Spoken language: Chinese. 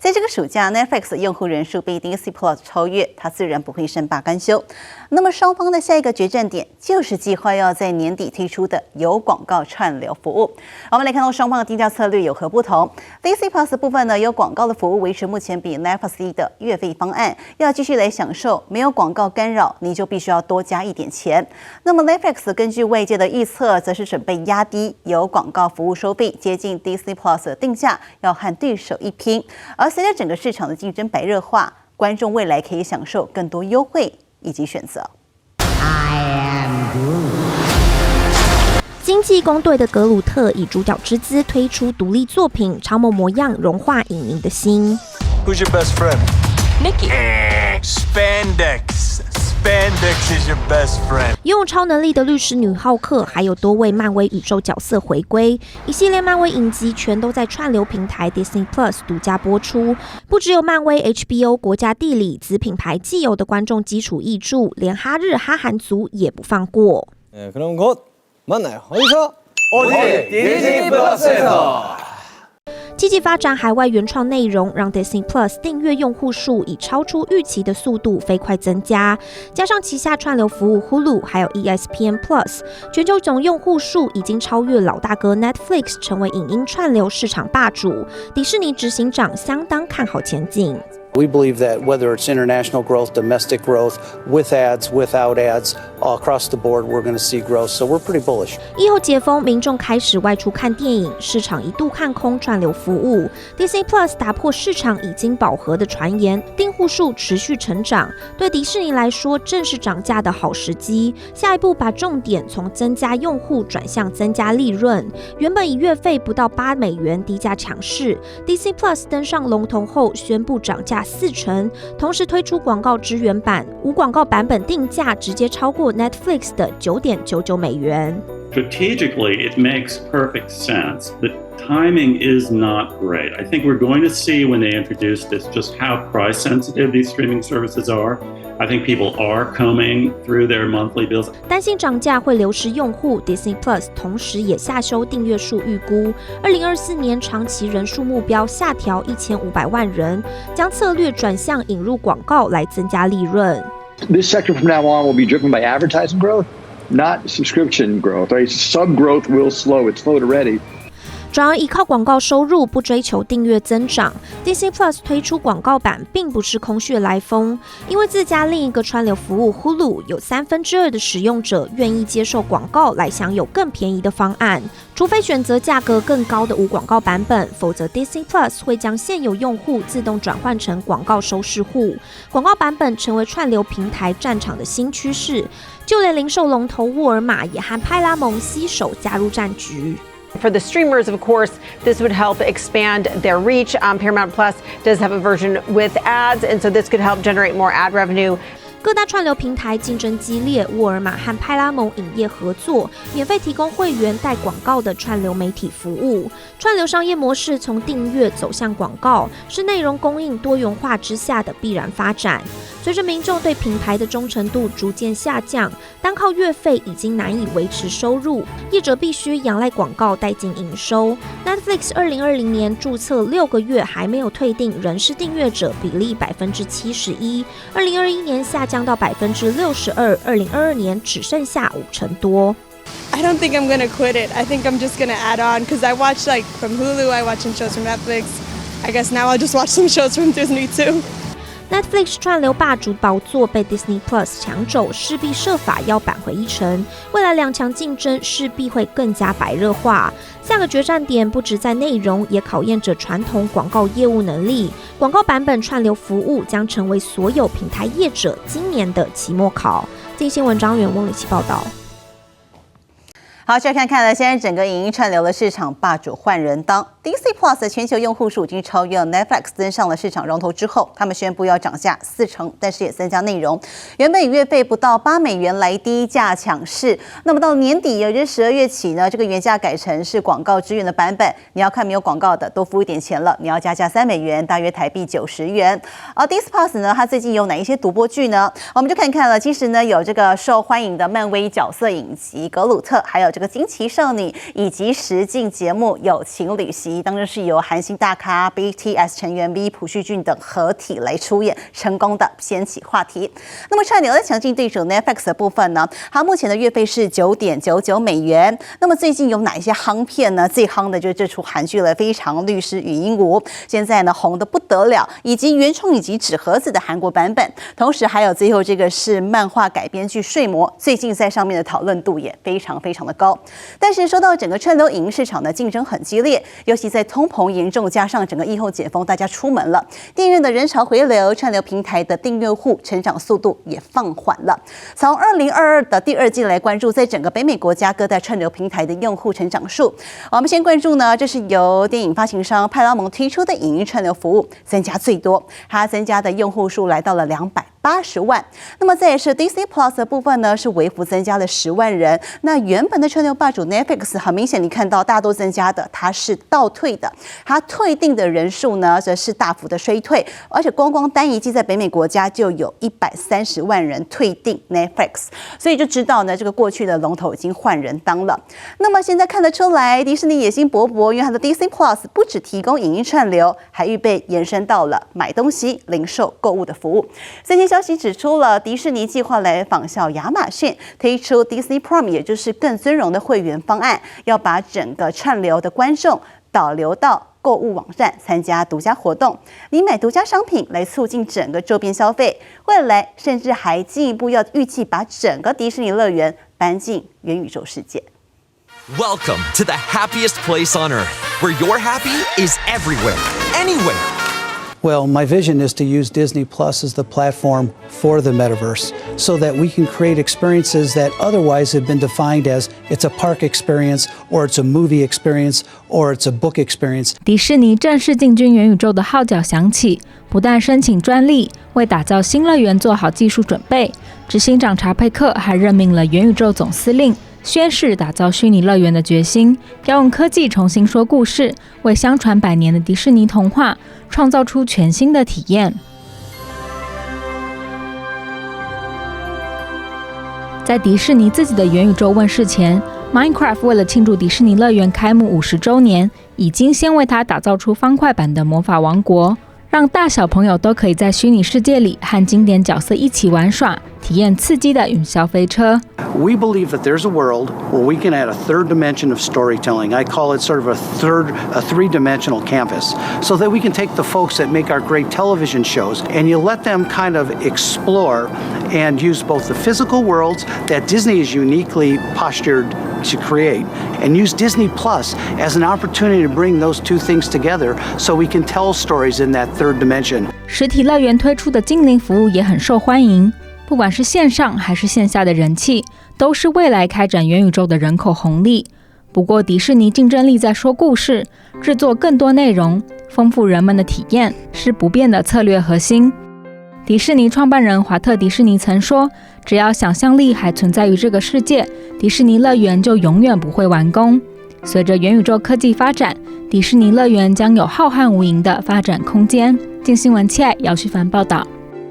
在这个暑假 ，Netflix 用户人数被 Disney Plus 超越，它自然不会善罢甘休。那么双方的下一个决战点就是计划要在年底推出的有广告串流服务。我们来看到双方的定价策略有何不同。Disney Plus 部分呢，有广告的服务维持目前比 Netflix 低的月费方案，要继续来享受没有广告干扰，你就必须要多加一点钱。那么 Netflix 根据外界的预测，则是准备压低有广告服务收费，接近 Disney Plus 的定价，要和对手一拼。而随着整个市场的竞争白热化，观众未来可以享受更多优惠以及选择。经济工队的格鲁特以主角之姿推出独立作品，超萌模样融化影迷的心。Who's your best friend? Nikki. Spandex. Spandex is your best friend. 拥有超能力的律师女浩克，还有多位漫威宇宙角色回归，一系列漫威影集全都在串流平台 Disney Plus 独家播出。不只有漫威 HBO 国家地理子品牌既有的观众基础挹注，连哈日哈韩族也不放过。그럼 곧 만나요. 어디서? 어디? 디즈니 플러스에서. 积极发展海外原创内容，让 Disney Plus 订阅用户数以超出预期的速度飞快增加。加上旗下串流服务 Hulu 还有 ESPN Plus， 全球总用户数已经超越老大哥 Netflix， 成为影音串流市场霸主。迪士尼执行长相当看好前景。We believe that whether it's international growth, domestic growth, with ads, without ads, across the board, we're going to see growth. So we're pretty bullish. 疫后解封，民众开始外出看电影，市场一度看空串流服务。Disney Plus 打破市场已经饱和的传言，订户数持续成长，对迪士尼来说正是涨价的好时机。下一步把重点从增加用户转向增加利润。原本以月费不到$8低价抢市 ，Disney Plus 登上龙头后宣布涨价40%，同时推出广告支援版，无广告版本定价直接超过 Netflix 的$9.99。Strategically, it makes perfect sense. The timing is not great. I think we're going to see when they introduce this just how price sensitive these streaming services are. I think people are combing through their monthly bills. 担心涨价会流失用户 ，Disney Plus 同时也下修订阅数预估，2024年长期人数目标下调1500万人，将策略转向引入广告来增加利润。This sector from now on will be driven by advertising growth, not subscription growth. Right? Sub growth will slow. It's slowed already. 转而依靠广告收入，不追求订阅增长。Disney Plus 推出广告版，并不是空穴来风，因为自家另一个串流服务 Hulu 有2/3的使用者愿意接受广告来享有更便宜的方案，除非选择价格更高的无广告版本，否则 Disney Plus 会将现有用户自动转换成广告收视户。广告版本成为串流平台战场的新趋势，就连零售龙头沃尔玛也和派拉蒙携手加入战局。For the streamers, of course, this would help expand their reach. Paramount Plus does have a version with ads, and so this could help generate more ad revenue. 各大串流平台竞争激烈，沃尔玛和派拉蒙影业合作，免费提供会员带广告的串流媒体服务。串流商业模式从订阅走向广告，是内容供应多元化之下的必然发展。随着民众对品牌的忠诚度逐渐下降，单靠月费已经难以维持收入，业者必须仰赖广告带进营收。Netflix 2020年注册6个月还没有退订，仍是订阅者比例71%，2021年下降到62%，2022年只剩下50%多。I don't think I'm gonna quit it. I think I'm just gonna add on because I watch like from Hulu, I watch some shows from Netflix. I guess now I'll just watch some shows from Disney too. Netflix 串流霸主宝座被 Disney Plus 抢走，势必设法要扳回一城。未来两强竞争势必会更加白热化。下个决战点不只在内容，也考验着传统广告业务能力。广告版本串流服务将成为所有平台业者今年的期末考。经新闻张元翁李琦报道。好，再看看呢，现在整个影音串流的市场霸主换人当 ，Disney Plus 的全球用户数已经超越了 Netflix， 登上了市场龙头之后，他们宣布要涨价40%，但是也增加内容。原本以月费不到$8来低价抢市，那么到年底，也就是12月起呢，这个原价改成是广告支援的版本，你要看没有广告的，多付一点钱了，你要加价$3，大约台币90元。而 Disney Plus 呢，它最近有哪一些独播剧呢？我们就看看了，其实呢有这个受欢迎的漫威角色影集《格鲁特》，还有这个惊奇少女以及实境节目《友情旅行》。集，当然是由韩星大咖 BTS 成员 V 朴叙俊等合体来出演，成功的掀起话题。那么串流的强劲对手 Netflix 的部分呢，它目前的月费是$9.99美元。那么最近有哪一些夯片呢？最夯的就是这出韩剧了，《非常律师禹英禑》，现在呢红得不得了，以及原创以及纸盒子的韩国版本，同时还有最后这个是漫画改编剧《睡魔》，最近在上面的讨论度也非常的高。但是说到整个串流影音市场的竞争很激烈，尤其在通膨严重加上整个疫后解封，大家出门了，电影院的人潮回流，串流平台的订阅户成长速度也放缓了。从2022的第2季来关注，在整个北美国家各大串流平台的用户成长数，我们先关注呢，这是由电影发行商派拉蒙推出的影音串流服务增加最多，它增加的用户数来到了280万。那么再也是 Disney Plus 的部分呢，是微幅增加了10万人。那原本的串流霸主 Netflix 很明显，你看到大多增加的，它是倒退的，它退订的人数呢，则是大幅的衰退，而且光单一季在北美国家就有130万人退订 Netflix， 所以就知道呢，这个过去的龙头已经换人当了。那么现在看得出来，迪士尼野心勃勃，因为它的 Disney Plus 不只提供影音串流，还预备延伸到了买东西、零售、购物的服务。最近消息指出了，迪士尼计划来仿效亚马逊，推出 Disney Prime， 也就是更尊荣的会员方案，要把整个串流的观众导流到购物网站参加独家活动，你买独家商品来促进整个周边消费。未来甚至还进一步要预计把整个迪士尼乐园搬进元宇宙世界。Welcome to the happiest place on earth, where your happy is everywhere, anywhere. Well, my vision is to use Disney Plus as the platform for the metaverse so that we can create experiences that otherwise have been defined as it's a park experience, or it's a movie experience, or it's a book experience. 迪士尼正式进军元宇宙的号角响起，不但申请专利，为打造新乐园做好技术准备，执行长查佩克还任命了元宇宙总司令，宣示打造虚拟乐园的决心，要用科技重新说故事，为相传100年的迪士尼童话创造出全新的体验。在迪士尼自己的元宇宙问世前， Minecraft 为了庆祝迪士尼乐园开幕50周年，已经先为它打造出方块版的魔法王国，让大小朋友都可以在虚拟世界里和经典角色一起玩耍，体验刺激的云霄飞车。We believe that there's a world where we can add a third dimension of storytelling. I call it sort of a three-dimensional campus, so that we can take the folks that make our great television shows and you let them kind of explore and use both the physical worlds that Disney is uniquely postured to create, and use Disney Plus as an opportunity to bring those two things together so we can tell stories in that third dimension. 实体乐园推出的精灵服务也很受欢迎，不管是线上还是线下的人气，都是未来开展元宇宙的人口红利。不过迪士尼竞争力在说故事，制作更多内容，丰富人们的体验，是不变的策略核心。迪士尼创办人华特·迪士尼曾说，只要想象力还存在于这个世界，迪士尼乐园就永远不会完工。随着元宇宙科技发展，迪士尼乐园将有浩瀚无垠的发展空间。镜新闻7姚旭凡报道。